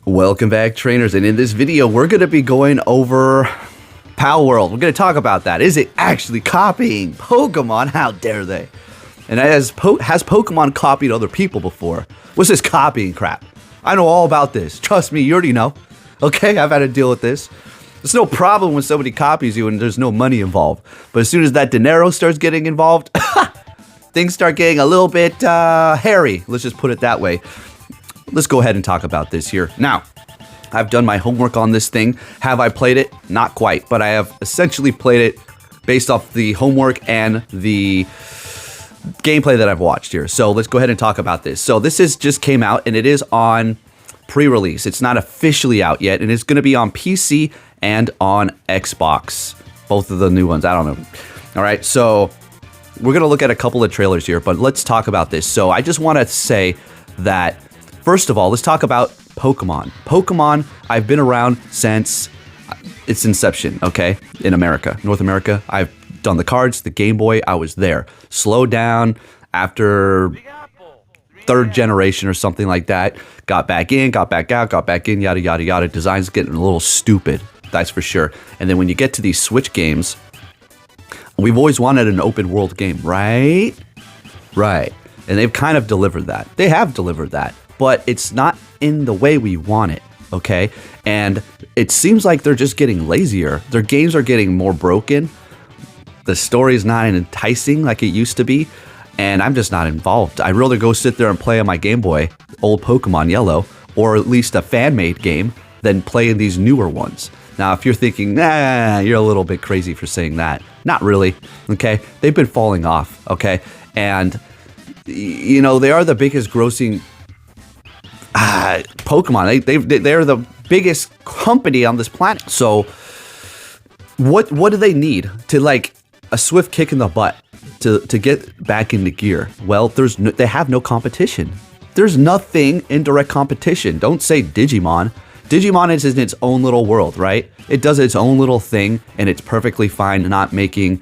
Welcome back, trainers, and in this video we're going to be going over Palworld. We're going to talk about that. Is it actually copying Pokemon? How dare they? And has Pokemon copied other people before? What's this copying crap? I know all about this. Trust me, you already know. Okay, I've had to deal with this. It's no problem when somebody copies you and there's no money involved. But as soon as that dinero starts getting involved, things start getting a little bit hairy. Let's just put it that way. Let's go ahead and talk about this here. Now, I've done my homework on this thing. Have I played it? Not quite, but I have essentially played it based off the homework and the gameplay that I've watched here. So let's go ahead and talk about this. So this just came out and it is on pre-release. It's not officially out yet, and it's going to be on PC and on Xbox. Both of the new ones. I don't know. All right, so we're going to look at a couple of trailers here, but let's talk about this. So I just want to say that first of all, let's talk about Pokemon. Pokemon, I've been around since its inception, okay, in America, North America. I've done the cards, the Game Boy, I was there. Slowed down after third generation or something like that. Got back in, got back out, got back in, yada, yada, yada. Design's getting a little stupid, that's for sure. And then when you get to these Switch games, we've always wanted an open world game, right? Right. And they've kind of delivered that. They have delivered that. But it's not in the way we want it, okay? And it seems like they're just getting lazier. Their games are getting more broken. The story is not enticing like it used to be, and I'm just not involved. I'd rather go sit there and play on my Game Boy, old Pokemon Yellow, or at least a fan-made game, than playing these newer ones. Now, if you're thinking, nah, you're a little bit crazy for saying that. Not really, okay? They've been falling off, okay? And, you know, they are the biggest grossing Pokemon. They're the biggest company on this planet. So what do they need to, like, a swift kick in the butt to get back into gear? Well, they have no competition. There's nothing in direct competition. Don't say Digimon. Digimon is in its own little world, right? It does its own little thing, and it's perfectly fine not making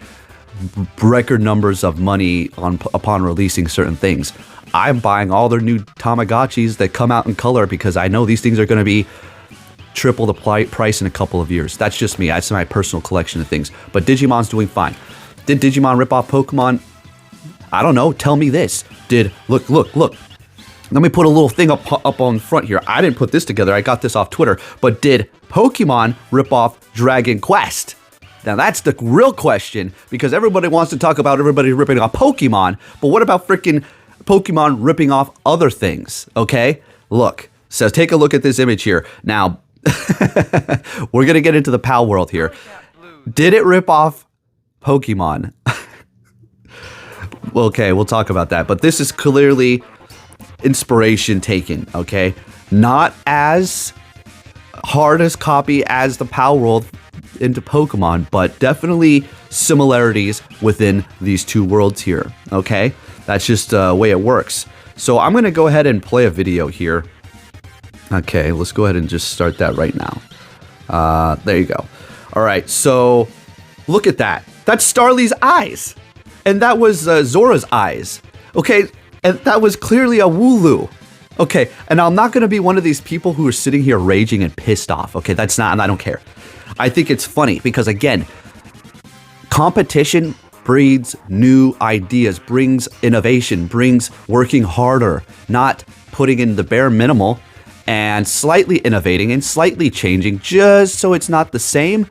record numbers of money upon releasing certain things. I'm buying all their new Tamagotchis that come out in color because I know these things are going to be triple the price in a couple of years. That's just me. That's my personal collection of things. But Digimon's doing fine. Did Digimon rip off Pokemon? I don't know. Tell me this. Look. Let me put a little thing up on front here. I didn't put this together. I got this off Twitter. But did Pokemon rip off Dragon Quest? Now that's the real question, because everybody wants to talk about everybody ripping off Pokemon. But what about freaking Pokemon ripping off other things, okay? Look, so take a look at this image here. Now, we're going to get into the Palworld here. Did it rip off Pokemon? Okay, we'll talk about that. But this is clearly inspiration taken, okay? Not as hard as copy as the Palworld into Pokemon, but definitely similarities within these two worlds here, okay? That's just the way it works. So I'm going to go ahead and play a video here. Okay, let's go ahead and just start that right now. There you go. All right, so look at that. That's Starly's eyes. And that was Zora's eyes. Okay, and that was clearly a Wooloo. Okay, and I'm not going to be one of these people who are sitting here raging and pissed off. Okay, that's not, I don't care. I think it's funny because, again, competition breeds new ideas, brings innovation, brings working harder, not putting in the bare minimal and slightly innovating and slightly changing just so it's not the same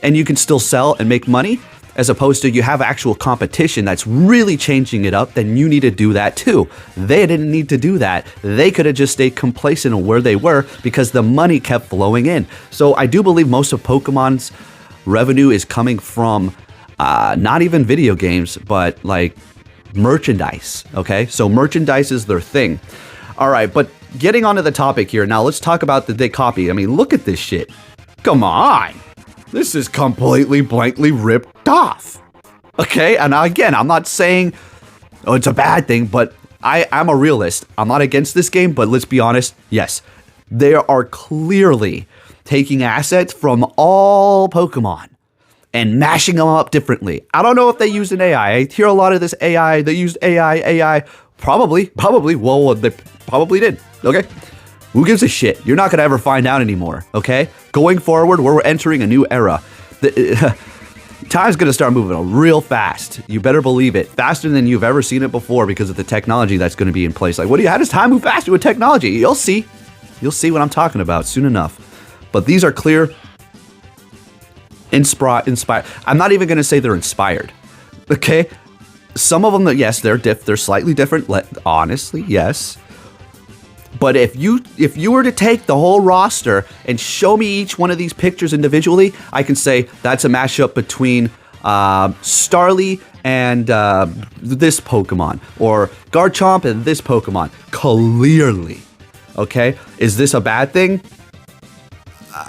and you can still sell and make money, as opposed to you have actual competition that's really changing it up, then you need to do that too. They didn't need to do that. They could have just stayed complacent on where they were because the money kept flowing in. So I do believe most of Pokemon's revenue is coming from not even video games, but like merchandise, okay? So merchandise is their thing. All right, but getting onto the topic here, now let's talk about the copy. I mean, look at this shit. Come on. This is completely blankly ripped off. Okay, and again, I'm not saying it's a bad thing, but I'm a realist. I'm not against this game, but let's be honest. Yes, they are clearly taking assets from all Pokemon and mashing them up differently. I don't know if they used an AI. I hear a lot of this AI. They used AI. Probably. Well, they probably did. Okay. Who gives a shit? You're not going to ever find out anymore, okay? Going forward, we're entering a new era. Time's going to start moving real fast. You better believe it. Faster than you've ever seen it before because of the technology that's going to be in place. Like, how does time move faster with technology? You'll see. You'll see what I'm talking about soon enough. But these are clear, inspired. I'm not even going to say they're inspired, okay? Some of them, yes, they're slightly different. Honestly, yes. But if you were to take the whole roster and show me each one of these pictures individually, I can say that's a mashup between Starly and this Pokemon, or Garchomp and this Pokemon. Clearly, okay? Is this a bad thing?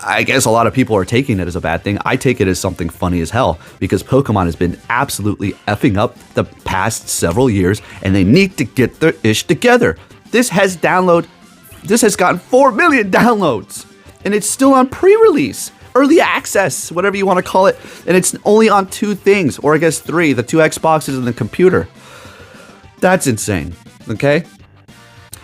I guess a lot of people are taking it as a bad thing. I take it as something funny as hell because Pokemon has been absolutely effing up the past several years, and they need to get their ish together. This has gotten 4 million downloads, and it's still on pre-release, early access, whatever you want to call it, and it's only on 2 things, or I guess 3, the 2 Xboxes and the computer. That's insane, okay?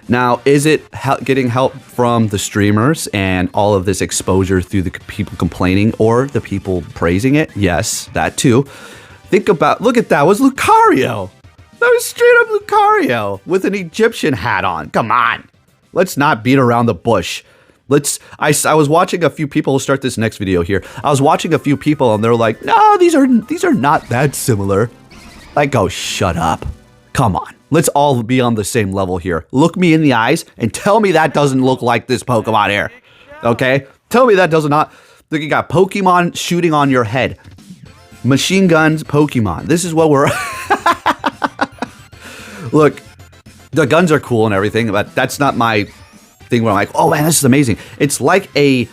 Now, is it getting help from the streamers and all of this exposure through the people complaining or the people praising it? Yes, that too. Look at that, was Lucario. That was straight up Lucario with an Egyptian hat on. Come on. Let's not beat around the bush. I was watching a few people. We'll start this next video here. I was watching a few people and they're like, no, these are not that similar. Like, oh, shut up. Come on. Let's all be on the same level here. Look me in the eyes and tell me that doesn't look like this Pokemon here. Okay? Tell me that does not. Look, you got Pokemon shooting on your head. Machine guns, Pokemon. This is what we're... Look, the guns are cool and everything, but that's not my thing where I'm like, oh man, this is amazing. It's like a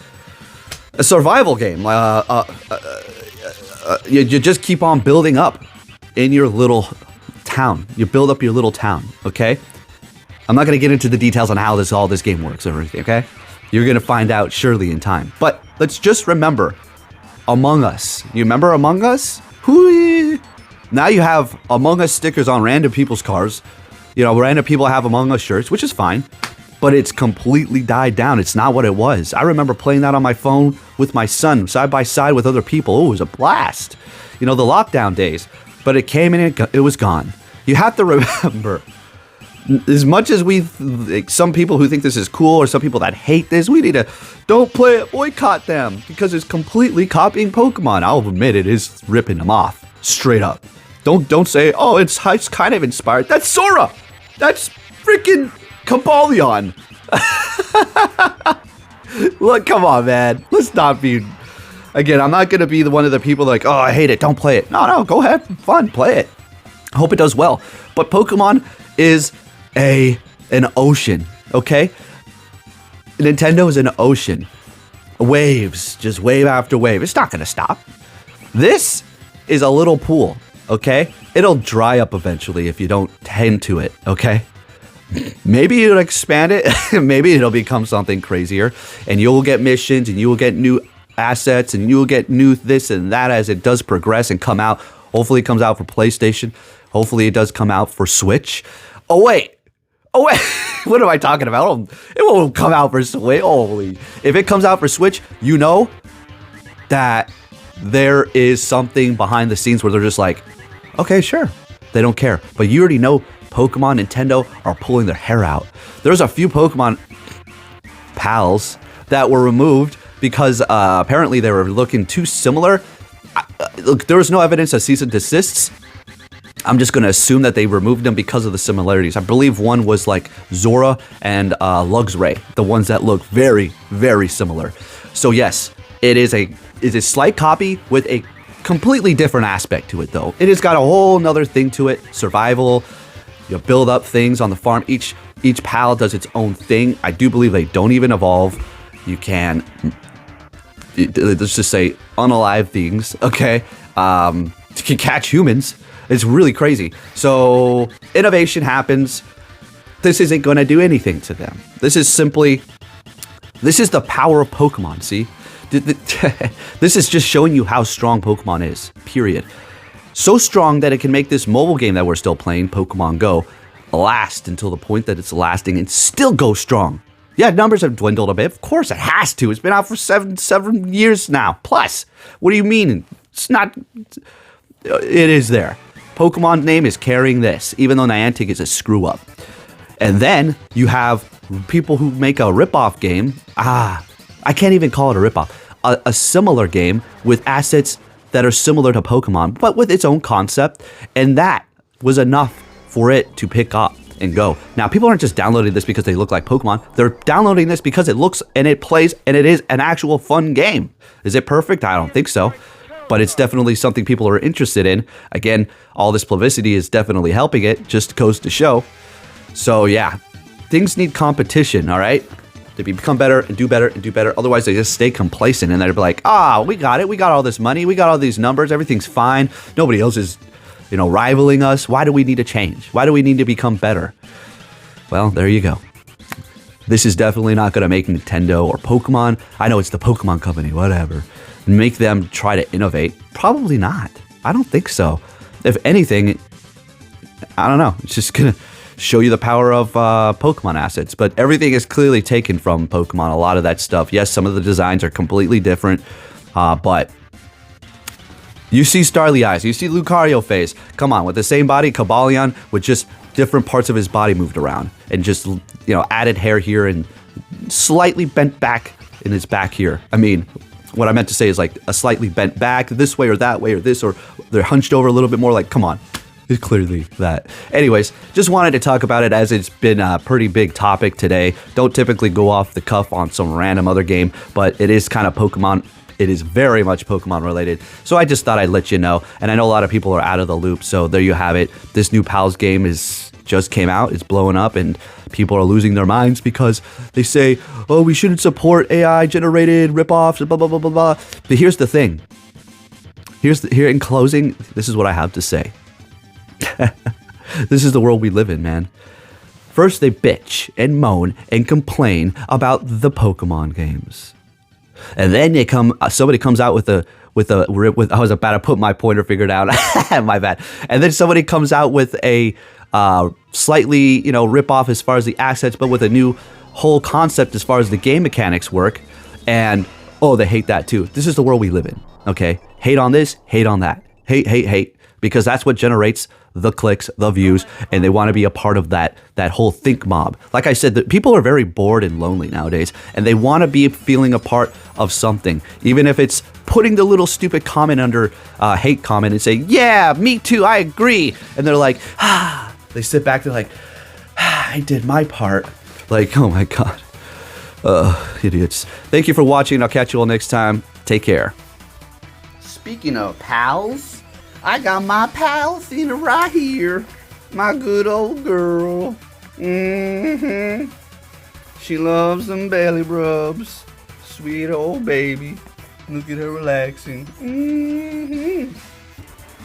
survival game. You just keep on building up in your little town. You build up your little town, okay? I'm not going to get into the details on how all this game works or everything, okay? You're going to find out surely in time. But let's just remember Among Us. You remember Among Us? Now you have Among Us stickers on random people's cars. You know, random people have Among Us shirts, which is fine. But it's completely died down. It's not what it was. I remember playing that on my phone with my son, side by side with other people. Oh, it was a blast. You know, the lockdown days. But it came and it was gone. You have to remember, as much as some people who think this is cool or some people that hate this, we need to don't play it, boycott them because it's completely copying Pokemon. I'll admit it is ripping them off straight up. Don't say, oh, it's kind of inspired. That's Sora. That's freaking Kabalion. Look, come on, man. Let's not be. Again, I'm not going to be one of the people like, oh, I hate it. Don't play it. No, go ahead. Fun. Play it. I hope it does well. But Pokemon is an ocean, okay? Nintendo is an ocean. Waves, just wave after wave. It's not going to stop. This is a little pool, okay? It'll dry up eventually if you don't tend to it, okay? Maybe it'll expand it. Maybe it'll become something crazier. And you'll get missions and you will get new assets and you'll get new this and that as it does progress and come out. Hopefully it comes out for PlayStation. Hopefully it does come out for Switch. Oh wait. What am I talking about? It won't come out for Switch. Holy. If it comes out for Switch, you know that there is something behind the scenes where they're just like, okay, sure. They don't care. But you already know Pokemon, Nintendo are pulling their hair out. There's a few Pokemon pals that were removed because apparently they were looking too similar. Look, there was no evidence of cease and desists. I'm just going to assume that they removed them because of the similarities. I believe one was like Zora and Luxray, the ones that look very, very similar. So yes, it is a slight copy with a completely different aspect to it, though. It has got a whole nother thing to it. Survival. You build up things on the farm. Each pal does its own thing. I do believe they don't even evolve. You can, let's just say, unalive things, okay? You can catch humans. It's really crazy. So innovation happens. This isn't going to do anything to them. This is the power of Pokemon, see? This is just showing you how strong Pokemon is, period. So strong that it can make this mobile game that we're still playing, Pokemon Go, last until the point that it's lasting and still go strong. Yeah, numbers have dwindled a bit. Of course, it has to. It's been out for seven years now. Plus, what do you mean? It's not. It is there. Pokemon name is carrying this, even though Niantic is a screw up. And then you have people who make a ripoff game. I can't even call it a ripoff. A similar game with assets that are similar to Pokemon, but with its own concept. And that was enough for it to pick up and go. Now, people aren't just downloading this because they look like Pokemon. They're downloading this because it looks and it plays and it is an actual fun game. Is it perfect? I don't think so. But it's definitely something people are interested in. Again, all this publicity is definitely helping it, just goes to show. So yeah, things need competition, all right? To become better and do better and do better. Otherwise, they just stay complacent and they're like, we got it. We got all this money. We got all these numbers. Everything's fine. Nobody else is, rivaling us. Why do we need to change? Why do we need to become better? Well, there you go. This is definitely not going to make Nintendo or Pokemon. I know it's the Pokemon Company, whatever. Make them try to innovate? Probably not. I don't think so. If anything, I don't know. It's just going to show you the power of Pokemon assets. But everything is clearly taken from Pokemon. A lot of that stuff. Yes, some of the designs are completely different. But you see Starly Eyes. You see Lucario face. Come on, with the same body, Cobalion with just different parts of his body moved around. And just, added hair here and slightly bent back in his back here. I mean, what I meant to say is like a slightly bent back this way or that way or this, or they're hunched over a little bit more. Like, come on, it's clearly that. Anyways, just wanted to talk about it as it's been a pretty big topic today. Don't typically go off the cuff on some random other game, but it is kind of Pokemon. It is very much Pokemon related. So I just thought I'd let you know. And I know a lot of people are out of the loop. So there you have it. This new Pals game just came out. It's blowing up and people are losing their minds because they say, we shouldn't support AI generated ripoffs, blah, blah, blah, blah, blah. But here's the thing. Here in closing, this is what I have to say. This is the world we live in, man. First, they bitch and moan and complain about the Pokemon games. And then somebody comes out with I was about to put my pointer finger down. My bad. And then somebody comes out with a slightly, rip off as far as the assets, but with a new whole concept as far as the game mechanics work. And they hate that too. This is the world we live in. Okay, hate on this, hate on that, hate, because that's what generates the clicks, the views, and they want to be a part of that whole think mob. Like I said, people are very bored and lonely nowadays, and they want to be feeling a part of something, even if it's putting the little stupid comment under hate comment and saying, yeah, me too, I agree. And they're like, they sit back, they're like, I did my part. Like, oh my God. Idiots. Thank you for watching. I'll catch you all next time. Take care. Speaking of pals, I got my pal Athena right here. My good old girl. She loves them belly rubs. Sweet old baby. Look at her relaxing.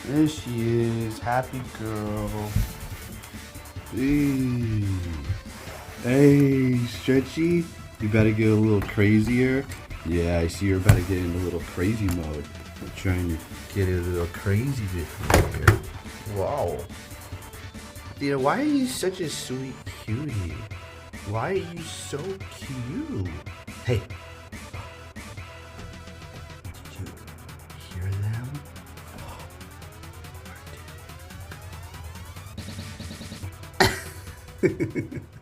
There she is. Happy girl. Hey, Stretchy. You better get a little crazier. Yeah, I see you're about to get in a little crazy mode. I'm trying to get a little crazy bit here. Wow. Athena, why are you such a sweet cutie? Why are you so cute? Hey. Did you hear them? Where did it go?